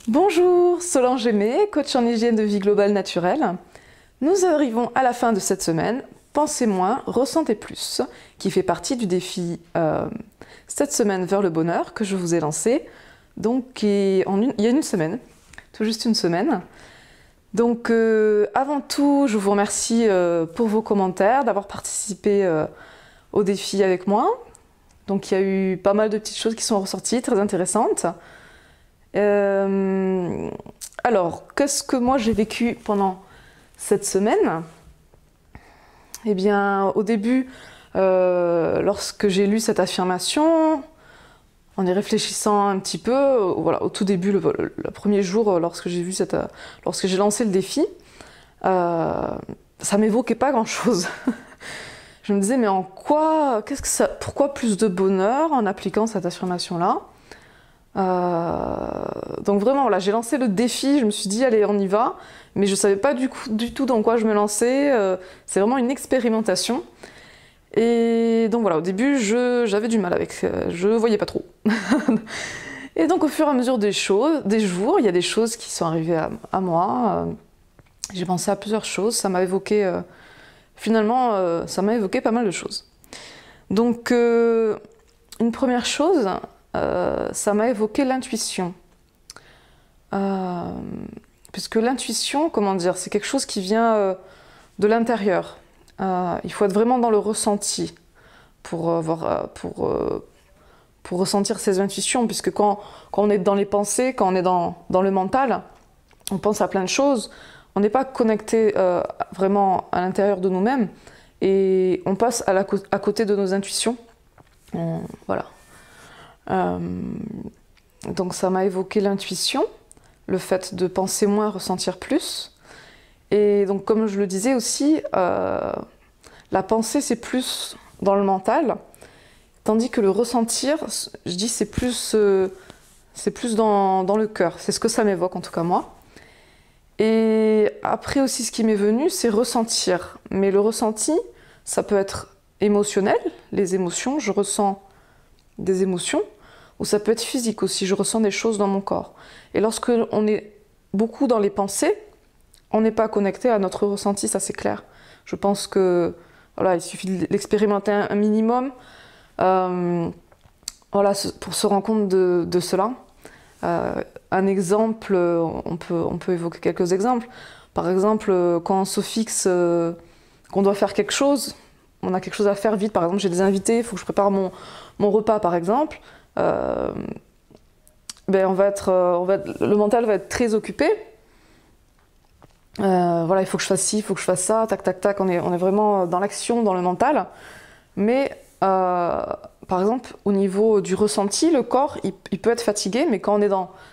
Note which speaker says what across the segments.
Speaker 1: Bonjour, Solange Aimé, coach en hygiène de vie globale naturelle. Nous arrivons à la fin de cette semaine. Pensez moins, ressentez plus, qui fait partie du défi cette semaine vers le bonheur que je vous ai lancé. Donc, il y a une semaine, tout juste une semaine. Donc, avant tout, je vous remercie pour vos commentaires, d'avoir participé au défi avec moi. Donc, il y a eu pas mal de petites choses qui sont ressorties, très intéressantes. Alors, qu'est-ce que moi j'ai vécu pendant cette semaine? Eh bien, au début, lorsque j'ai lu cette affirmation, en y réfléchissant un petit peu, voilà, au tout début, le premier jour, lorsque j'ai lancé le défi, ça m'évoquait pas grand-chose. Je me disais, mais en quoi, pourquoi plus de bonheur en appliquant cette affirmation-là? Donc vraiment, voilà, j'ai lancé le défi, je me suis dit, allez, on y va, mais je savais pas du tout dans quoi je me lançais, c'est vraiment une expérimentation. Et donc voilà, au début, j'avais du mal avec, je voyais pas trop. Et donc au fur et à mesure des jours, il y a des choses qui sont arrivées à moi, j'ai pensé à plusieurs choses, ça m'a évoqué, finalement, ça m'a évoqué pas mal de choses. Donc, une première chose, ça m'a évoqué l'intuition. Puisque l'intuition, comment dire, c'est quelque chose qui vient de l'intérieur. Il faut être vraiment dans le ressenti pour ressentir ses intuitions, puisque quand on est dans les pensées, quand on est dans le mental, on pense à plein de choses, on n'est pas connecté vraiment à l'intérieur de nous-mêmes, et on passe à côté de nos intuitions. Voilà. Donc ça m'a évoqué l'intuition, le fait de penser moins, ressentir plus. Et donc comme je le disais aussi, la pensée c'est plus dans le mental, tandis que le ressentir, je dis c'est plus dans le cœur. C'est ce que ça m'évoque en tout cas moi. Et après aussi ce qui m'est venu, c'est ressentir. Mais le ressenti, ça peut être émotionnel, les émotions, je ressens des émotions, ou ça peut être physique aussi, je ressens des choses dans mon corps. Et lorsque on est beaucoup dans les pensées, on n'est pas connecté à notre ressenti, ça c'est clair. Je pense que voilà, il suffit de l'expérimenter un minimum voilà, pour se rendre compte de cela. Un exemple, on peut évoquer quelques exemples. Par exemple, quand on se fixe qu'on doit faire quelque chose, on a quelque chose à faire vite, par exemple j'ai des invités, il faut que je prépare mon repas par exemple, ben le mental va être très occupé. Voilà, il faut que je fasse ci, il faut que je fasse ça, tac tac tac, on est vraiment dans l'action, dans le mental. Mais par exemple, au niveau du ressenti, le corps, il peut être fatigué, mais quand on est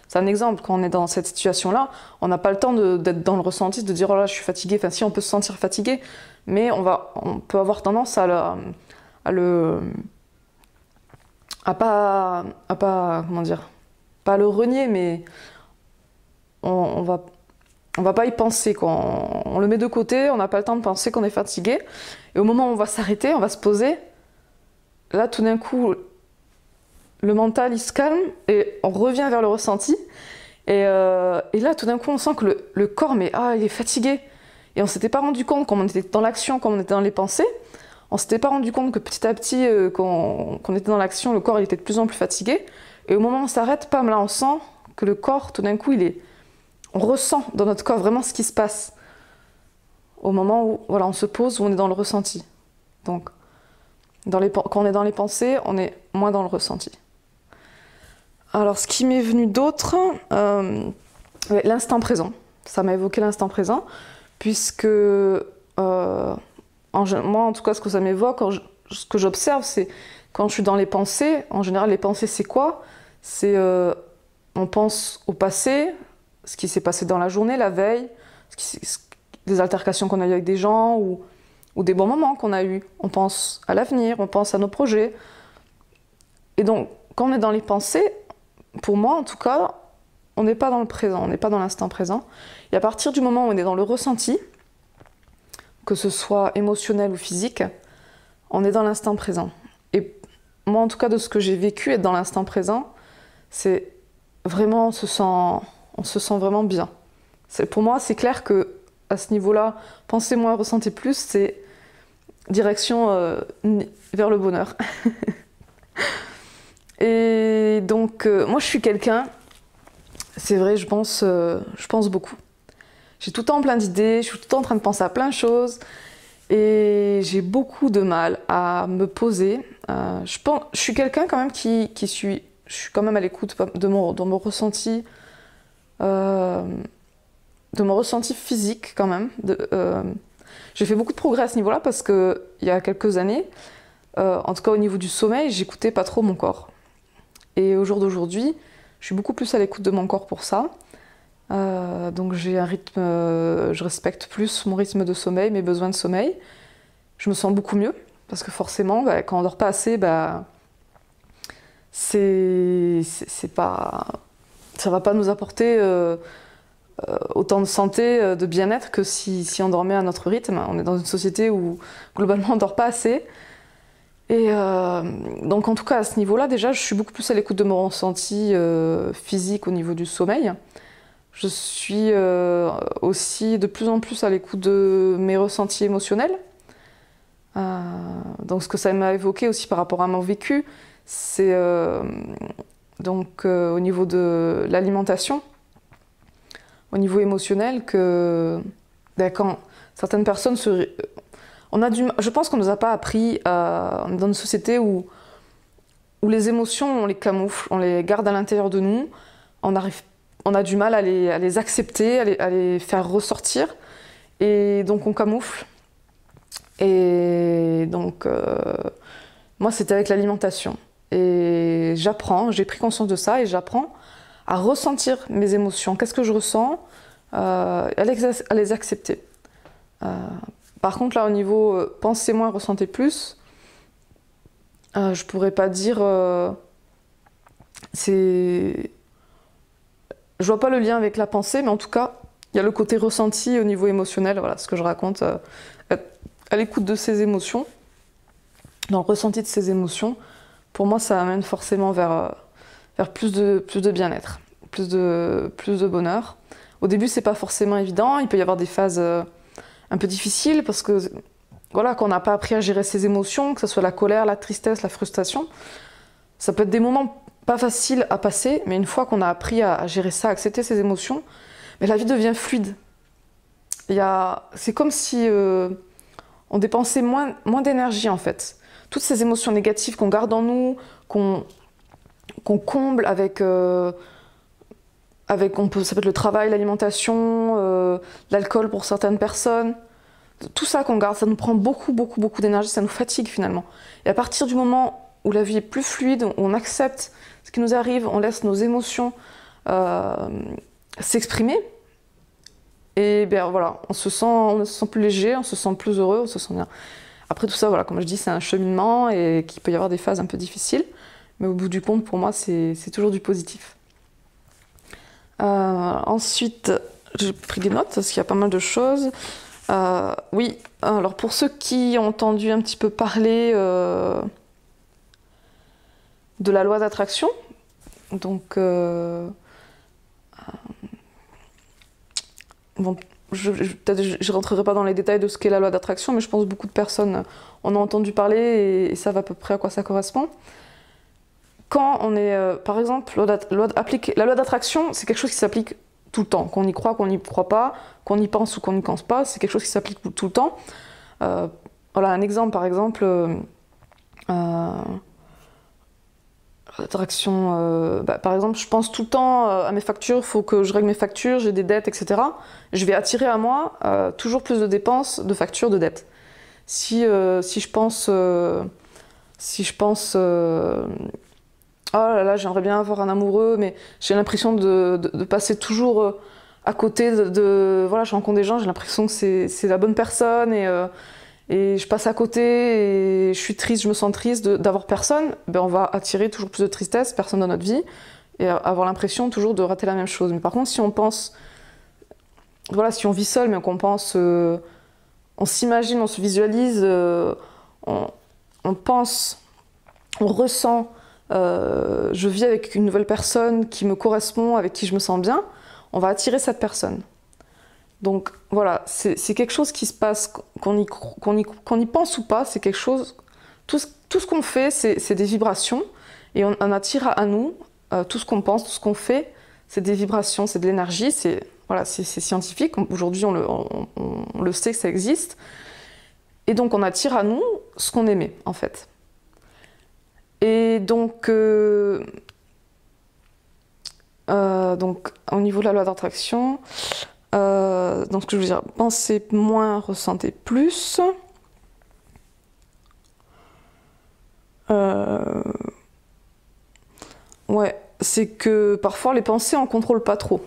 Speaker 1: c'est un exemple, quand on est dans cette situation-là, on n'a pas le temps d'être dans le ressenti, de dire oh là, je suis fatigué. Enfin, si on peut se sentir fatigué, mais on peut avoir tendance à pas comment dire, pas le renier, mais on va pas y penser, quoi. On le met de côté, on n'a pas le temps de penser qu'on est fatigué, et au moment où on va s'arrêter, on va se poser. Là, tout d'un coup, le mental, il se calme et on revient vers le ressenti. Et là, tout d'un coup, on sent que le corps, il est fatigué. Et on s'était pas rendu compte, quand on était dans l'action, quand on était dans les pensées, on s'était pas rendu compte que petit à petit, quand on était dans l'action, le corps, il était de plus en plus fatigué. Et au moment où on s'arrête, pam, là, on sent que le corps, tout d'un coup, on ressent dans notre corps vraiment ce qui se passe. Au moment où, voilà, on se pose, où on est dans le ressenti. Donc, quand on est dans les pensées, on est moins dans le ressenti. Alors, ce qui m'est venu d'autre, l'instant présent. Ça m'a évoqué l'instant présent, puisque moi, en tout cas, ce que ça m'évoque, ce que j'observe, c'est quand je suis dans les pensées, en général, les pensées, c'est quoi? C'est on pense au passé, ce qui s'est passé dans la journée, la veille, des altercations qu'on a eues avec des gens, ou des bons moments qu'on a eus. On pense à l'avenir, on pense à nos projets. Et donc, quand on est dans les pensées, pour moi en tout cas, on n'est pas dans le présent, on n'est pas dans l'instant présent. Et à partir du moment où on est dans le ressenti, que ce soit émotionnel ou physique, on est dans l'instant présent. Et moi en tout cas, de ce que j'ai vécu, être dans l'instant présent, c'est vraiment, on on se sent vraiment bien. Pour moi, c'est clair que à ce niveau-là, penser moins, ressentir plus, c'est direction vers le bonheur. Et donc, moi, je suis quelqu'un, c'est vrai, je pense beaucoup. J'ai tout le temps plein d'idées, je suis tout le temps en train de penser à plein de choses, et j'ai beaucoup de mal à me poser. Je suis quelqu'un quand même je suis quand même à l'écoute de mon ressenti, physique quand même. J'ai fait beaucoup de progrès à ce niveau-là parce que il y a quelques années, en tout cas au niveau du sommeil, j'écoutais pas trop mon corps. Et au jour d'aujourd'hui, je suis beaucoup plus à l'écoute de mon corps pour ça. Donc j'ai un rythme, je respecte plus mon rythme de sommeil, mes besoins de sommeil. Je me sens beaucoup mieux parce que forcément, quand on dort pas assez, c'est pas, ça va pas nous apporter autant de santé, de bien-être que si on dormait à notre rythme. On est dans une société où globalement on dort pas assez. Et donc en tout cas à ce niveau-là, déjà, je suis beaucoup plus à l'écoute de mon ressenti physique au niveau du sommeil. Je suis aussi de plus en plus à l'écoute de mes ressentis émotionnels. Donc ce que ça m'a évoqué aussi par rapport à mon vécu, c'est au niveau de l'alimentation, au niveau émotionnel, que quand certaines personnes je pense qu'on ne nous a pas appris on est dans une société où les émotions, on les camoufle, on les garde à l'intérieur de nous, on a du mal à les accepter, à les faire ressortir, et donc on camoufle. Et donc, moi, c'était avec l'alimentation. Et j'ai pris conscience de ça et j'apprends à ressentir mes émotions. Qu'est-ce que je ressens, à les accepter. Par contre, là, au niveau penser moins, ressentir plus, je pourrais pas dire... Je vois pas le lien avec la pensée, mais en tout cas, il y a le côté ressenti au niveau émotionnel, voilà ce que je raconte, à l'écoute de ses émotions, dans le ressenti de ses émotions. Pour moi, ça amène forcément vers plus de bien-être, plus de bonheur. Au début, c'est pas forcément évident, il peut y avoir des phases un peu difficiles, parce que voilà, quand on n'a pas appris à gérer ses émotions, que ce soit la colère, la tristesse, la frustration, ça peut être des moments pas faciles à passer, mais une fois qu'on a appris à gérer ça, à accepter ses émotions, mais la vie devient fluide. C'est comme si on dépensait moins d'énergie en fait. Toutes ces émotions négatives qu'on garde en nous, qu'on comble avec, ça peut être le travail, l'alimentation, l'alcool pour certaines personnes. Tout ça qu'on garde, ça nous prend beaucoup d'énergie, ça nous fatigue finalement. Et à partir du moment où la vie est plus fluide, où on accepte ce qui nous arrive, on laisse nos émotions s'exprimer, et bien voilà, on se sent plus léger, on se sent plus heureux, on se sent bien. Après tout ça, voilà, comme je dis, c'est un cheminement et qu'il peut y avoir des phases un peu difficiles, mais au bout du compte, pour moi, c'est toujours du positif. Ensuite, j'ai pris des notes parce qu'il y a pas mal de choses. Oui, alors pour ceux qui ont entendu un petit peu parler de la loi d'attraction, donc bon, peut-être je rentrerai pas dans les détails de ce qu'est la loi d'attraction, mais je pense que beaucoup de personnes en ont entendu parler et savent à peu près à quoi ça correspond. Quand on est, par exemple, la loi d'attraction, c'est quelque chose qui s'applique tout le temps. Qu'on y croit, qu'on n'y croit pas, qu'on y pense ou qu'on n'y pense pas, c'est quelque chose qui s'applique tout le temps. Voilà un exemple, par exemple, l'attraction, par exemple, je pense tout le temps à mes factures, il faut que je règle mes factures, j'ai des dettes, etc. Je vais attirer à moi toujours plus de dépenses, de factures, de dettes. Si je pense, oh là là, j'aimerais bien avoir un amoureux, mais j'ai l'impression de passer toujours à côté voilà, je rencontre des gens, j'ai l'impression que c'est la bonne personne, et je passe à côté, et je suis triste, je me sens triste d'avoir personne, ben on va attirer toujours plus de tristesse, personne dans notre vie, et avoir l'impression toujours de rater la même chose. Mais par contre, si on pense, voilà, si on vit seul, mais qu'on pense, on s'imagine, on se visualise, on pense, on ressent, je vis avec une nouvelle personne qui me correspond, avec qui je me sens bien, on va attirer cette personne. Donc voilà, c'est quelque chose qui se passe, qu'on y pense ou pas, c'est quelque chose, tout ce qu'on fait, c'est des vibrations, et on attire à nous tout ce qu'on pense, tout ce qu'on fait, c'est des vibrations, c'est de l'énergie, voilà, c'est scientifique, aujourd'hui on le sait que ça existe, et donc on attire à nous ce qu'on aimait en fait. Et donc au niveau de la loi d'attraction, donc ce que je veux dire, pensez moins, ressentez plus. Ouais, c'est que parfois les pensées on contrôle pas trop.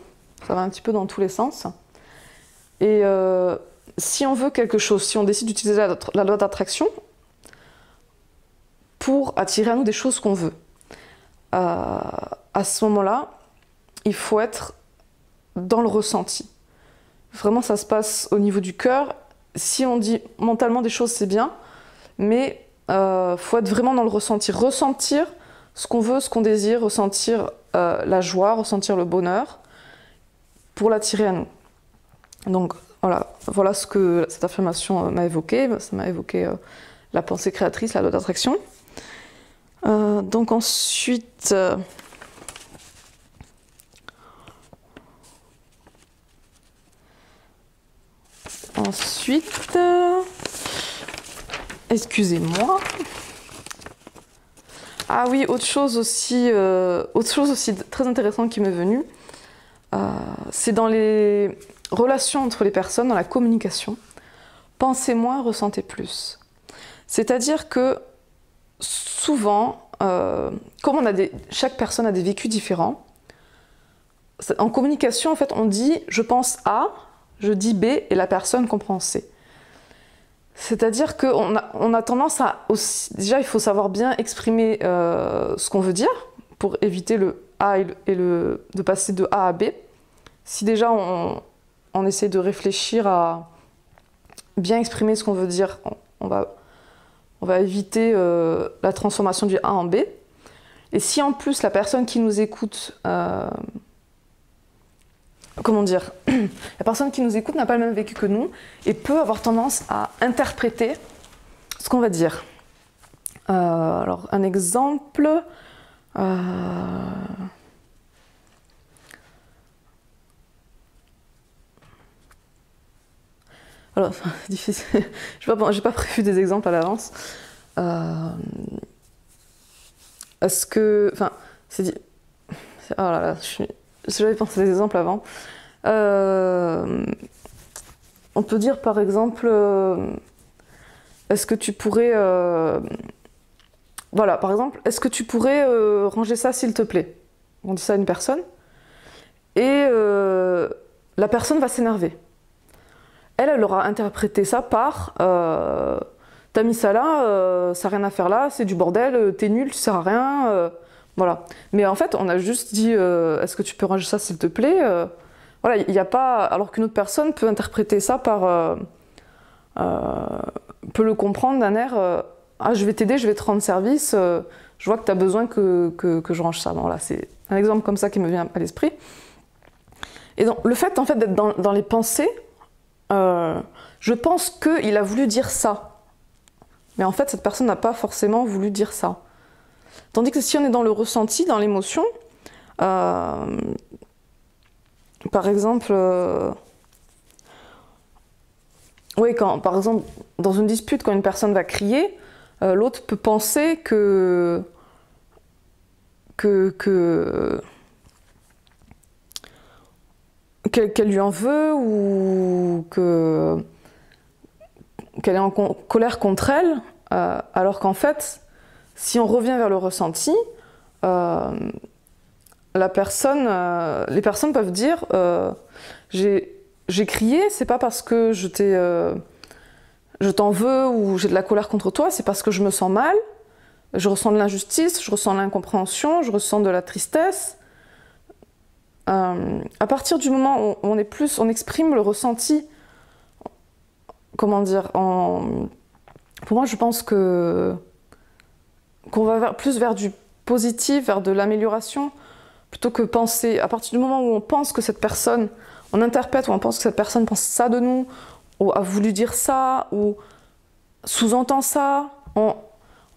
Speaker 1: Ça va un petit peu dans tous les sens. Et si on veut quelque chose, si on décide d'utiliser la loi d'attraction pour attirer à nous des choses qu'on veut, à ce moment-là, il faut être dans le ressenti. Vraiment, ça se passe au niveau du cœur. Si on dit mentalement des choses, c'est bien, mais faut être vraiment dans le ressenti. Ressentir ce qu'on veut, ce qu'on désire, ressentir la joie, ressentir le bonheur pour l'attirer à nous. Donc voilà ce que cette affirmation m'a évoqué. Ça m'a évoqué la pensée créatrice, la loi d'attraction. Donc ensuite... excusez-moi. Ah oui, autre chose aussi très intéressante qui m'est venue, c'est dans les relations entre les personnes, dans la communication. Pensez moins, ressentez plus. C'est-à-dire que souvent, comme chaque personne a des vécus différents, en communication, en fait, on dit « je pense A », je dis B et la personne comprend C. C'est-à-dire qu'on a tendance à aussi... Déjà, il faut savoir bien exprimer ce qu'on veut dire pour éviter le A de passer de A à B. Si déjà on essaie de réfléchir à bien exprimer ce qu'on veut dire, on va éviter la transformation du A en B. Et si en plus la personne qui nous écoute... comment dire, la personne qui nous écoute n'a pas le même vécu que nous et peut avoir tendance à interpréter ce qu'on va dire. Alors, un exemple... Alors, c'est difficile. J'ai pas prévu des exemples à l'avance. Est-ce que... Enfin, c'est dit... Oh là là, j'avais pensé des exemples avant. On peut dire par exemple, est-ce que tu pourrais... voilà, par exemple, est-ce que tu pourrais ranger ça s'il te plaît? On dit ça à une personne. Et la personne va s'énerver. Elle aura interprété ça par t'as mis ça là, ça n'a rien à faire là, c'est du bordel, t'es nul, tu sers à rien. Voilà. Mais en fait, on a juste dit est-ce que tu peux ranger ça s'il te plaît? Voilà, il n'y a pas. Alors qu'une autre personne peut interpréter ça par. Peut le comprendre d'un air ah, je vais t'aider, je vais te rendre service, je vois que tu as besoin que je range ça. Bon, voilà, c'est un exemple comme ça qui me vient à l'esprit. Et donc, le fait en fait d'être dans les pensées, je pense qu'il a voulu dire ça. Mais en fait, cette personne n'a pas forcément voulu dire ça. Tandis que si on est dans le ressenti, dans l'émotion, par exemple, oui, par exemple, dans une dispute, quand une personne va crier, l'autre peut penser qu'elle lui en veut ou qu'elle est en colère contre elle, alors qu'en fait, si on revient vers le ressenti, les personnes peuvent dire j'ai crié, c'est pas parce que je t'en veux ou j'ai de la colère contre toi, c'est parce que je me sens mal, je ressens de l'injustice, je ressens de l'incompréhension, je ressens de la tristesse. À partir du moment où on exprime le ressenti, comment dire, pour moi je pense qu'on va plus vers du positif, vers de l'amélioration, plutôt que penser, à partir du moment où on pense que cette personne, on interprète ou on pense que cette personne pense ça de nous, ou a voulu dire ça, ou sous-entend ça, on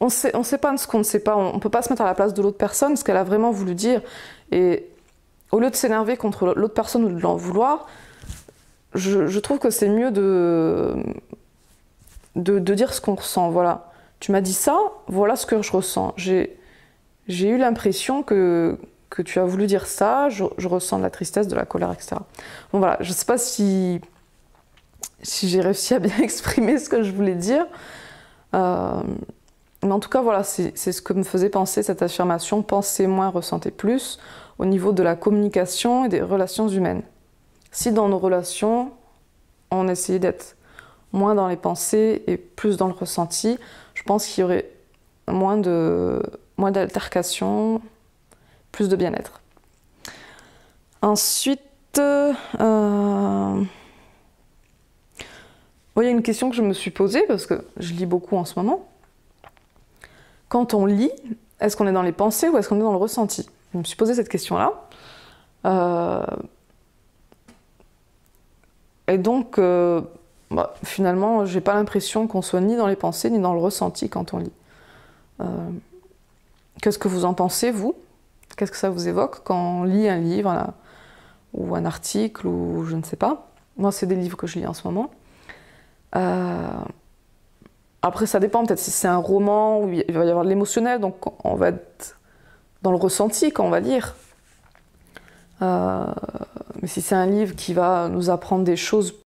Speaker 1: sait pas ce qu'on ne sait pas, on peut pas se mettre à la place de l'autre personne, ce qu'elle a vraiment voulu dire. Et au lieu de s'énerver contre l'autre personne ou de l'en vouloir, je trouve que c'est mieux de dire ce qu'on ressent. Voilà, tu m'as dit ça, voilà ce que je ressens. J'ai eu l'impression que tu as voulu dire ça, je ressens de la tristesse, de la colère, etc. Bon voilà, je sais pas si j'ai réussi à bien exprimer ce que je voulais dire. Mais en tout cas, voilà, c'est ce que me faisait penser cette affirmation, pensez moins, ressentez plus, au niveau de la communication et des relations humaines. Si dans nos relations, on essayait d'être moins dans les pensées et plus dans le ressenti, je pense qu'il y aurait moins d'altercations, plus de bien-être. Ensuite, il y a une question que je me suis posée, parce que je lis beaucoup en ce moment. Quand on lit, est-ce qu'on est dans les pensées ou est-ce qu'on est dans le ressenti? Je me suis posé cette question-là. Et donc, finalement, j'ai pas l'impression qu'on soit ni dans les pensées ni dans le ressenti quand on lit. Qu'est-ce que vous en pensez, vous? Qu'est-ce que ça vous évoque quand on lit un livre là, ou un article ou je ne sais pas? Moi, c'est des livres que je lis en ce moment. Après, ça dépend, peut-être si c'est un roman où il va y avoir de l'émotionnel, donc on va être dans le ressenti quand on va lire. Mais si c'est un livre qui va nous apprendre des choses